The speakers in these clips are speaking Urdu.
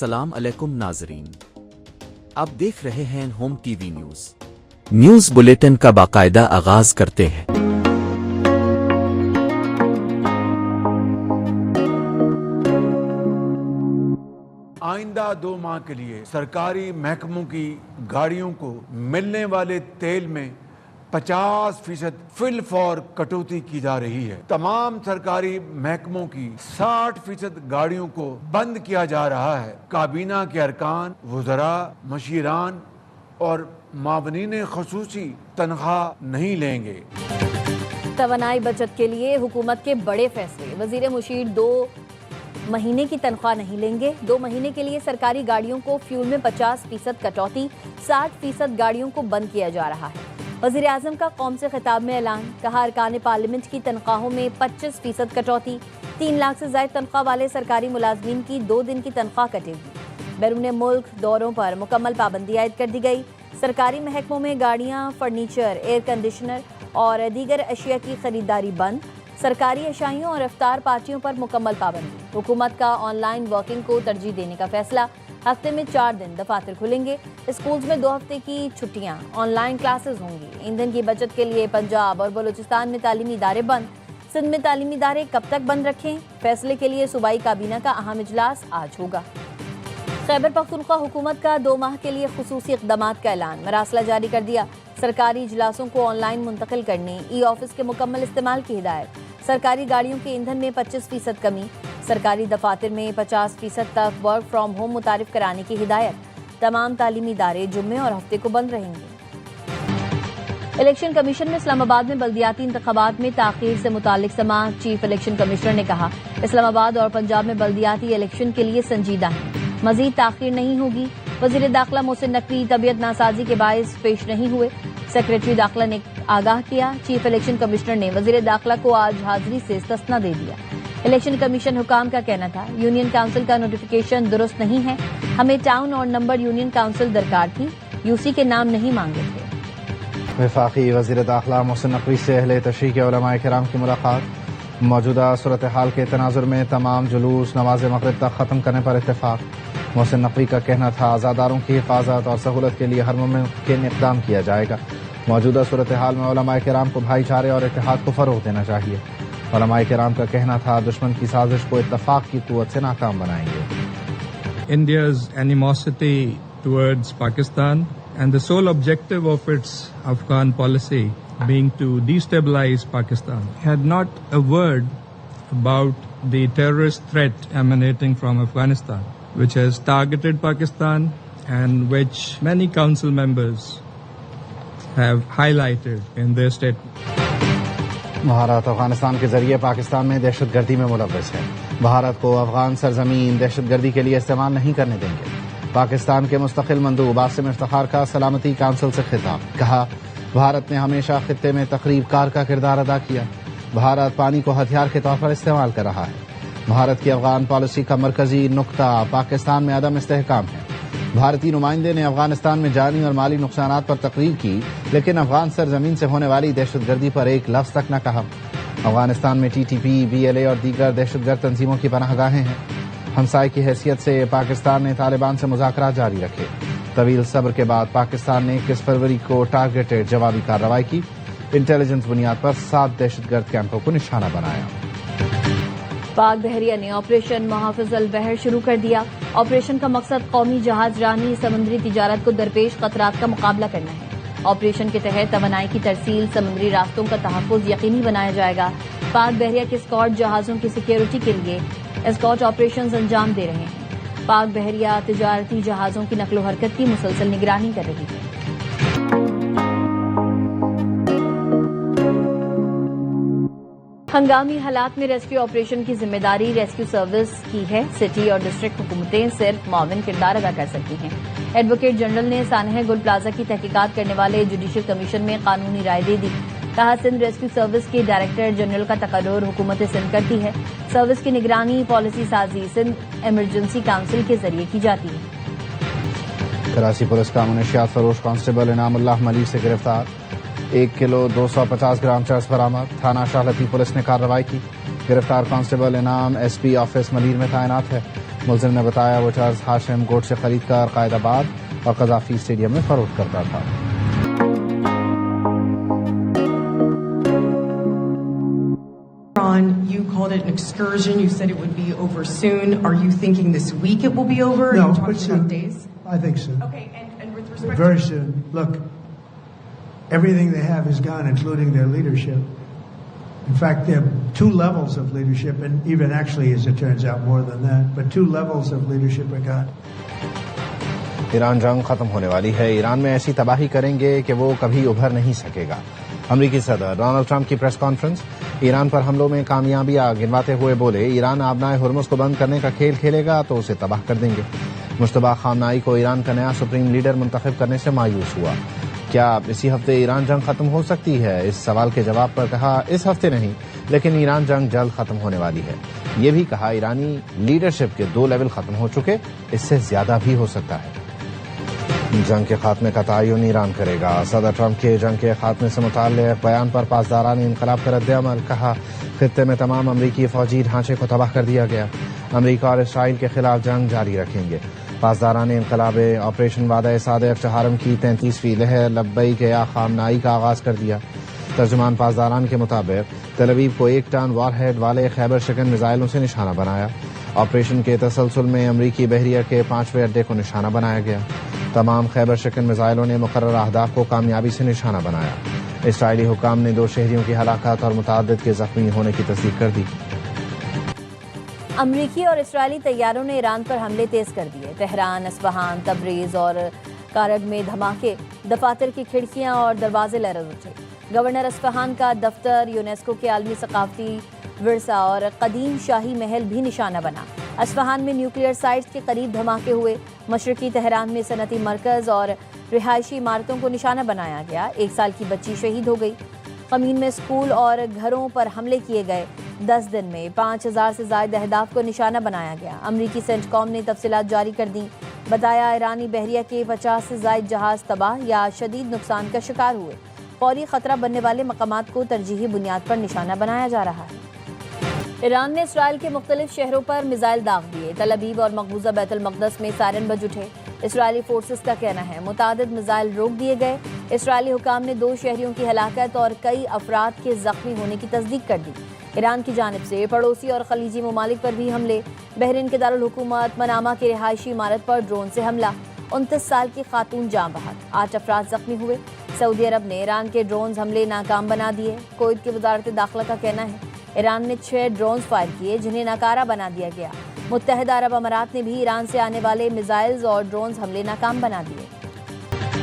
السلام علیکم ناظرین، آپ دیکھ رہے ہیں home T V news bulletin کا باقاعدہ آغاز کرتے ہیں۔ آئندہ 2 ماہ کے لیے سرکاری محکموں کی گاڑیوں کو ملنے والے تیل میں 50% فی الفور کٹوتی کی جا رہی ہے۔ تمام سرکاری محکموں کی 60% گاڑیوں کو بند کیا جا رہا ہے۔ کابینہ کے ارکان، وزراء، مشیران اور معاونین خصوصی تنخواہ نہیں لیں گے۔ توانائی بچت کے لیے حکومت کے بڑے فیصلے۔ وزیر مشیر 2 مہینے کی تنخواہ نہیں لیں گے۔ 2 مہینے کے لیے سرکاری گاڑیوں کو فیول میں 50% کٹوتی، 60% گاڑیوں کو بند کیا جا رہا ہے۔ وزیر اعظم کا قوم سے خطاب میں اعلان، کہا ارکان پارلیمنٹ کی تنخواہوں میں 25% کٹوتی، 3 لاکھ سے زائد تنخواہ والے سرکاری ملازمین کی 2 دن کی تنخواہ کٹے گی۔ بیرون ملک دوروں پر مکمل پابندی عائد کر دی گئی۔ سرکاری محکموں میں گاڑیاں، فرنیچر، ایئر کنڈیشنر اور دیگر اشیاء کی خریداری بند۔ سرکاری اشائیوں اور افطار پارٹیوں پر مکمل پابندی۔ حکومت کا آن لائن ورکنگ کو ترجیح دینے کا فیصلہ، ہفتے میں 4 دن دفاتر کھلیں گے۔ اسکولز میں 2 ہفتے کی چھٹیاں، آن لائن کلاسز ہوں گی۔ ایندھن کی بچت کے لیے پنجاب اور بلوچستان میں تعلیمی ادارے بند۔ سندھ میں تعلیمی ادارے کب تک بند رکھیں؟ فیصلے کے لیے صوبائی کابینہ کا اہم اجلاس آج ہوگا۔ خیبر پختونخوا حکومت کا 2 ماہ کے لیے خصوصی اقدامات کا اعلان، مراسلہ جاری کر دیا۔ سرکاری اجلاسوں کو آن لائن منتقل کرنے، ای آفس کے مکمل استعمال کی ہدایت۔ سرکاری گاڑیوں کے ایندھن میں 25% کمی، سرکاری دفاتر میں 50% تک ورک فرام ہوم متعارف کرانے کی ہدایت۔ تمام تعلیمی ادارے جمعے اور ہفتے کو بند رہیں گے۔ الیکشن کمیشن میں اسلام آباد میں بلدیاتی انتخابات میں تاخیر سے متعلق سماعت، چیف الیکشن کمشنر نے کہا اسلام آباد اور پنجاب میں بلدیاتی الیکشن کے لیے سنجیدہ ہیں، مزید تاخیر نہیں ہوگی۔ وزیر داخلہ محسن نقوی طبیعت ناسازی کے باعث پیش نہیں ہوئے، سیکریٹری داخلہ نے آگاہ کیا۔ چیف الیکشن کمشنر نے وزیر داخلہ کو آج حاضری سے استثنا دے دیا۔ الیکشن کمیشن حکام کا کہنا تھا یونین کونسل کا نوٹیفیکیشن درست نہیں ہے، ہمیں ٹاؤن اور نمبر یونین کونسل درکار تھی، یو سی کے نام نہیں مانگے تھے۔ وفاقی وزیر داخلہ محسن نقوی سے اہل تشریح کے علماء کرام کی ملاقات، موجودہ صورتحال کے تناظر میں تمام جلوس نماز مغرب تک ختم کرنے پر اتفاق۔ محسن نقوی کا کہنا تھا عزاداروں کی حفاظت اور سہولت کے لیے ہر ممکن اقدام کیا جائے گا۔ موجودہ صورتحال میں علماء کرام کو بھائی چارے اور اتحاد کو فروغ دینا چاہیے۔ علماء کرام کا کہنا تھا دشمن کی سازش کو اتفاق کی قوت سے ناکام بنائیں گے۔ India's animosity towards Pakistan and the sole objective of its Afghan policy being to destabilize Pakistan had not a word about the terrorist threat emanating from Afghanistan, which has targeted Pakistan and which many council members have highlighted in their statement. Bharat Afghanistan کے ذریعے پاکستان میں دہشت گردی میں ملوث ہے، بھارت کو افغان سرزمین دہشت گردی کے لیے استعمال نہیں کرنے دیں گے۔ پاکستان کے مستقل مندوب عاصم افتخار کا سلامتی کونسل سے خطاب، کہا بھارت نے ہمیشہ خطے میں تخریب کار کا کردار ادا کیا، بھارت پانی کو ہتھیار کے طور پر استعمال کر رہا ہے۔ بھارت کی افغان پالیسی کا مرکزی نقطہ پاکستان میں عدم استحکام ہے۔ بھارتی نمائندے نے افغانستان میں جانی اور مالی نقصانات پر تقریر کی، لیکن افغان سرزمین سے ہونے والی دہشت گردی پر ایک لفظ تک نہ کہا۔ افغانستان میں T T P, B L A اور دیگر دہشت گرد تنظیموں کی پناہ گاہیں ہیں۔ ہمسائے کی حیثیت سے پاکستان نے طالبان سے مذاکرات جاری رکھے۔ طویل صبر کے بعد پاکستان نے 21 فروری کو ٹارگیٹڈ جوابی کارروائی کی، انٹیلیجنس بنیاد پر 7 دہشت گرد کیمپوں کو نشانہ بنایا۔ پاک بحریہ نے آپریشن محافظ البحر شروع کر دیا۔ آپریشن کا مقصد قومی جہاز رانی سمندری تجارت کو درپیش خطرات کا مقابلہ کرنا ہے۔ آپریشن کے تحت توانائی کی ترسیل، سمندری راستوں کا تحفظ یقینی بنایا جائے گا۔ پاک بحریہ کے اسکارٹ جہازوں کی سیکیورٹی کے لیے اسکارٹ آپریشنز انجام دے رہے ہیں۔ پاک بحریہ تجارتی جہازوں کی نقل و حرکت کی مسلسل نگرانی کر رہی ہے۔ ہنگامی حالات میں ریسکیو آپریشن کی ذمہ داری ریسکیو سروس کی ہے، سٹی اور ڈسٹرکٹ حکومتیں صرف معاون کردار ادا کر سکتی ہیں۔ ایڈوکیٹ جنرل نے سانحہ گل پلازہ کی تحقیقات کرنے والے جوڈیشل کمیشن میں قانونی رائے دے دی، کہا سندھ ریسکیو سروس کے ڈائریکٹر جنرل کا تقرر حکومت سندھ کرتی ہے، سروس کی نگرانی پالیسی سازی سندھ ایمرجنسی کونسل کے ذریعے کی جاتی ہے۔ کراچی پولیس کا منشیات فروش کانسٹیبل انعام اللہ ملی سے گرفتار، 1 کلو 250 گرام چرس برآمد، تھانہ شاہ لطیف پولیس نے کارروائی کی۔ گرفتار کانسٹیبل انعام ایس پی آفس ملیر میں تعینات ہے۔ ملزم نے بتایا وہ چارلز ہاشم گوٹ سے خرید کر قائد آباد اور قذافی اسٹیڈیم میں فروخت کرتا تھا. You called it an excursion. You said it would be over soon. Are you thinking this week it will be over? No, Are you but talking soon. about days? I think so. Okay, and with respect Very to... soon. Look, everything they have is gone, including their leadership. In fact, there are 2 levels of leadership, and even actually, as it turns out, more than that. But 2 levels of leadership are gone. Iran جنگ ختم ہونے والی ہے. ایران میں ایسی تباہی کریں گے کہ وہ کبھی ابھر نہیں سکے گا. امریکی صدر ڈونلڈ ٹرمپ کی پریس کانفرنس. ایران پر حملوں میں کامیابیاں گنواتے ہوئے بولے ایران آبنائے ہرمز کو بند کرنے کا کھیل کھیلے گا تو اسے تباہ کر دیں گے. مشتبہ خامنائی کو ایران کا نیا سپریم لیڈر منتخب کرنے سے مایوس ہوا. کیا اسی ہفتے ایران جنگ ختم ہو سکتی ہے؟ اس سوال کے جواب پر کہا اس ہفتے نہیں، لیکن ایران جنگ جلد ختم ہونے والی ہے. یہ بھی کہا ایرانی لیڈرشپ کے 2 لیول ختم ہو چکے، اس سے زیادہ بھی ہو سکتا ہے. جنگ کے خاتمے کا تعین ایران کرے گا. صدر ٹرمپ کے جنگ کے خاتمے سے متعلق بیان پر پاسداران انقلاب کا رد عمل. کہا خطے میں تمام امریکی فوجی ڈھانچے کو تباہ کر دیا گیا. امریکہ اور اسرائیل کے خلاف جنگ جاری رکھیں گے. پاسداران انقلاب آپریشن وعدہ صادق چہارم کی 33ویں لہر لبیک یا خامنائی کا آغاز کر دیا. ترجمان پاسداران کے مطابق تل ابیب کو 1 ٹن وار ہیڈ والے خیبر شکن میزائلوں سے نشانہ بنایا. آپریشن کے تسلسل میں امریکی بحریہ کے 5ویں اڈے کو نشانہ بنایا گیا. تمام خیبر شکن میزائلوں نے مقررہ اہداف کو کامیابی سے نشانہ بنایا. اسرائیلی حکام نے 2 شہریوں کی ہلاکت اور متعدد کے زخمی ہونے کی تصدیق کر دی. امریکی اور اسرائیلی طیاروں نے ایران پر حملے تیز کر دیے. تہران، اصفہان، تبریز اور کارڈ میں دھماکے، دفاتر کی کھڑکیاں اور دروازے لرز اٹھے. گورنر اصفہان کا دفتر یونیسکو کے عالمی ثقافتی ورثہ اور قدیم شاہی محل بھی نشانہ بنا. اصفہان میں نیوکلیئر سائٹس کے قریب دھماکے ہوئے. مشرقی تہران میں صنعتی مرکز اور رہائشی عمارتوں کو نشانہ بنایا گیا. 1 سال کی بچی شہید ہو گئی. قمین میں اسکول اور گھروں پر حملے کیے گئے. 10 دن میں 5000 سے زائد اہداف کو نشانہ بنایا گیا. امریکی سینٹ کام نے تفصیلات جاری کر دیں. بتایا ایرانی بحریہ کے 50 سے زائد جہاز تباہ یا شدید نقصان کا شکار ہوئے. فوری خطرہ بننے والے مقامات کو ترجیحی بنیاد پر نشانہ بنایا جا رہا ہے. ایران نے اسرائیل کے مختلف شہروں پر میزائل داغ دیے. تل ابیب اور مقبوضہ بیت المقدس میں سائرن بج اٹھے. اسرائیلی فورسز کا کہنا ہے متعدد میزائل روک دیے گئے. اسرائیلی حکام نے 2 شہریوں کی ہلاکت اور کئی افراد کے زخمی ہونے کی تصدیق کر دی. ایران کی جانب سے پڑوسی اور خلیجی ممالک پر بھی حملے. بحرین کے دارالحکومت منامہ کی رہائشی عمارت پر ڈرون سے حملہ. 29 سال کی خاتون جاں بحق، 8 افراد زخمی ہوئے. سعودی عرب نے ایران کے ڈرونز حملے ناکام بنا دیے. کویت کی وزارت داخلہ کا کہنا ہے ایران نے 6 ڈرونز فائر کیے جنہیں ناکارہ بنا دیا گیا. متحدہ عرب امارات نے بھی ایران سے آنے والے میزائلز اور ڈرونز حملے ناکام بنا دیے.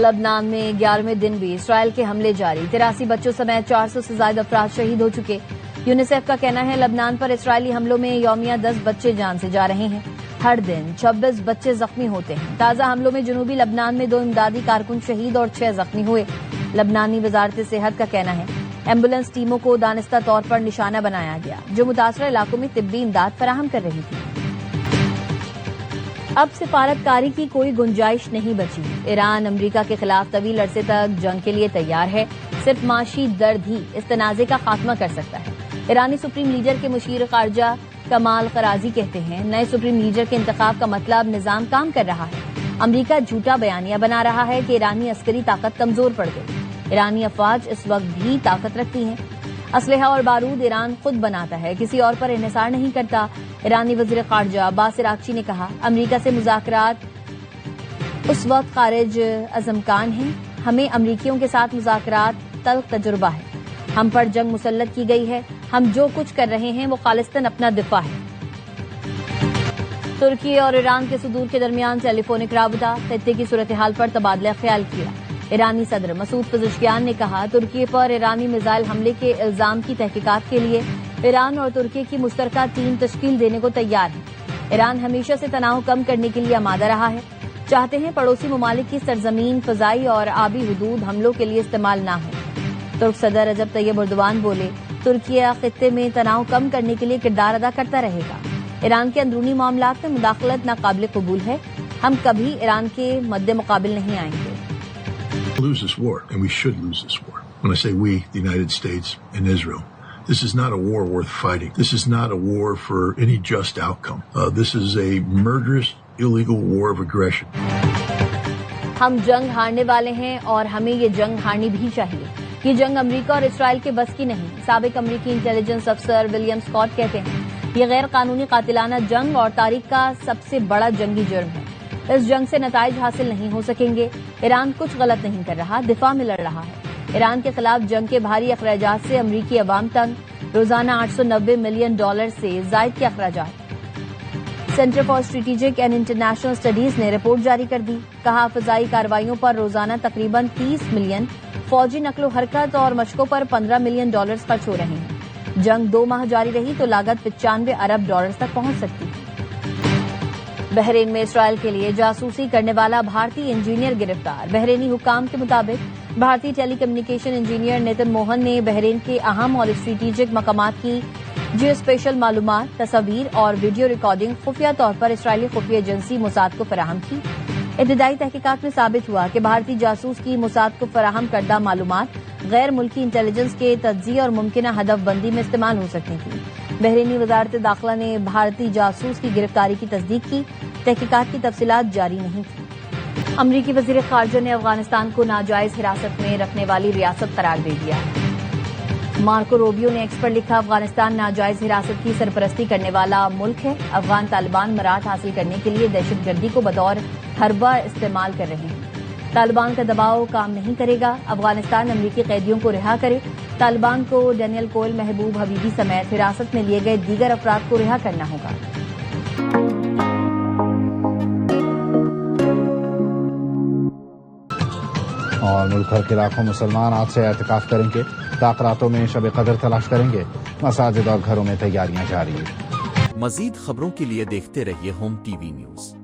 لبنان میں 11ویں دن بھی اسرائیل کے حملے جاری. 83 بچوں سمیت 400 سے زائد افراد شہید ہو چکے. یونیسیف کا کہنا ہے لبنان پر اسرائیلی حملوں میں یومیہ 10 بچے جان سے جا رہے ہیں. ہر دن 26 بچے زخمی ہوتے ہیں. تازہ حملوں میں جنوبی لبنان میں 2 امدادی کارکن شہید اور 6 زخمی ہوئے. لبنانی وزارت صحت کا کہنا ہے ایمبولینس ٹیموں کو دانستہ طور پر نشانہ بنایا گیا جو متاثرہ علاقوں میں طبی امداد فراہم کر رہی تھی. اب سفارتکاری کی کوئی گنجائش نہیں بچی. ایران امریکہ کے خلاف طویل عرصے تک جنگ کے لیے تیار ہے. صرف معاشی درد ہی اس تنازع کا خاتمہ کر سکتا ہے. ایرانی سپریم لیڈر کے مشیر خارجہ کمال قرازی کہتے ہیں نئے سپریم لیڈر کے انتخاب کا مطلب نظام کام کر رہا ہے. امریکہ جھوٹا بیانیہ بنا رہا ہے کہ ایرانی عسکری طاقت کمزور پڑ گئی. ایرانی افواج اس وقت بھی طاقت رکھتی ہیں. اسلحہ اور بارود ایران خود بناتا ہے، کسی اور پر انحصار نہیں کرتا. ایرانی وزیر خارجہ عباس عراقچی نے کہا امریکہ سے مذاکرات اس وقت خارج از امکان ہیں. ہمیں امریکیوں کے ساتھ مذاکرات تلخ تجربہ ہے. ہم پر جنگ مسلط کی گئی ہے. ہم جو کچھ کر رہے ہیں وہ خالصتاً اپنا دفاع ہے. ترکی اور ایران کے صدور کے درمیان ٹیلی فونک رابطہ. خطے کی صورتحال پر تبادلہ خیال کیا. ایرانی صدر مسعود پزشکیان نے کہا ترکی پر ایرانی میزائل حملے کے الزام کی تحقیقات کے لیے ایران اور ترکی کی مشترکہ ٹیم تشکیل دینے کو تیار ہے. ایران ہمیشہ سے تناؤ کم کرنے کے لیے آمادہ رہا ہے. چاہتے ہیں پڑوسی ممالک کی سرزمین، فضائی اور آبی حدود حملوں کے لیے استعمال نہ ہو. ترک صدر رجب طیب اردوان بولے ترکی خطے میں تناؤ کم کرنے کے لیے کردار ادا کرتا رہے گا. ایران کے اندرونی معاملات میں مداخلت ناقابل قبول ہے. ہم کبھی ایران کے مد مقابل نہیں آئیں گے. Lose this war, and we should lose this war. When I say we, the United States and Israel, This is not a war worth fighting. This is not a war for any just outcome. This is a murderous, illegal war of aggression. ہم جنگ ہارنے والے ہیں اور ہمیں یہ جنگ ہارنی بھی چاہیے. یہ جنگ امریکہ اور اسرائیل کے بس کی نہیں. سابق امریکی انٹیلیجنس افسر ولیم اسکاٹ کہتے ہیں یہ غیر قانونی قاتلانہ جنگ اور تاریخ کا سب سے بڑا جنگی جرم ہے. اس جنگ سے نتائج حاصل نہیں ہو سکیں گے. ایران کچھ غلط نہیں کر رہا, دفاع میں لڑ رہا ہے. ایران کے خلاف جنگ کے بھاری اخراجات سے امریکی عوام تنگ. روزانہ $890 ملین سے زائد کے اخراجات. Centre for strategic and international studies نے رپورٹ جاری کر دی. کہا فضائی کارروائیوں پر روزانہ تقریباً 30 ملین, فوجی نقل و حرکت اور مشقوں پر $15 ملین خرچ ہو رہے ہیں. جنگ 2 ماہ جاری رہی تو لاگت $95 ارب تک پہنچ سکتی ہے. بحرین میں اسرائیل کے لیے جاسوسی کرنے والا بھارتی انجینئر گرفتار. بحرینی حکام کے مطابق بھارتی ٹیلی کمیونیکیشن انجینئر نتن موہن نے بحرین کے اہم اور اسٹریٹجک مقامات کی جیو اسپیشل معلومات, تصاویر اور ویڈیو ریکارڈنگ خفیہ طور پر اسرائیلی خفیہ ایجنسی موساد کو فراہم کی. ابتدائی تحقیقات میں ثابت ہوا کہ بھارتی جاسوس کی موساد کو فراہم کردہ معلومات غیر ملکی انٹیلیجنس کے تجزیے اور ممکنہ ہدف بندی میں استعمال ہو سکتی تھی. بحرینی وزارت داخلہ نے بھارتی جاسوس کی گرفتاری کی تصدیق کی. تحقیقات کی تفصیلات جاری نہیں تھی. امریکی وزیر خارجہ نے افغانستان کو ناجائز حراست میں رکھنے والی ریاست قرار دے دیا. مارکو روبیو نے ایکس پر لکھا افغانستان ناجائز حراست کی سرپرستی کرنے والا ملک ہے. افغان طالبان مراعات حاصل کرنے کے لیے دہشت گردی کو بطور حربہ استعمال کر رہے ہیں. طالبان کا دباؤ کام نہیں کرے گا. افغانستان امریکی قیدیوں کو رہا کرے. طالبان کو ڈینیل کوئل, محبوب حبیبی سمیت حراست میں لیے گئے دیگر افراد کو رہا کرنا ہوگا. اور ملک بھر کے لاکھوں مسلمان آج سے اعتکاف کریں گے. تاخراتوں میں شب قدر تلاش کریں گے. مساجد اور گھروں میں تیاریاں جاری. مزید خبروں کے لیے دیکھتے رہیے ہوم ٹی وی نیوز.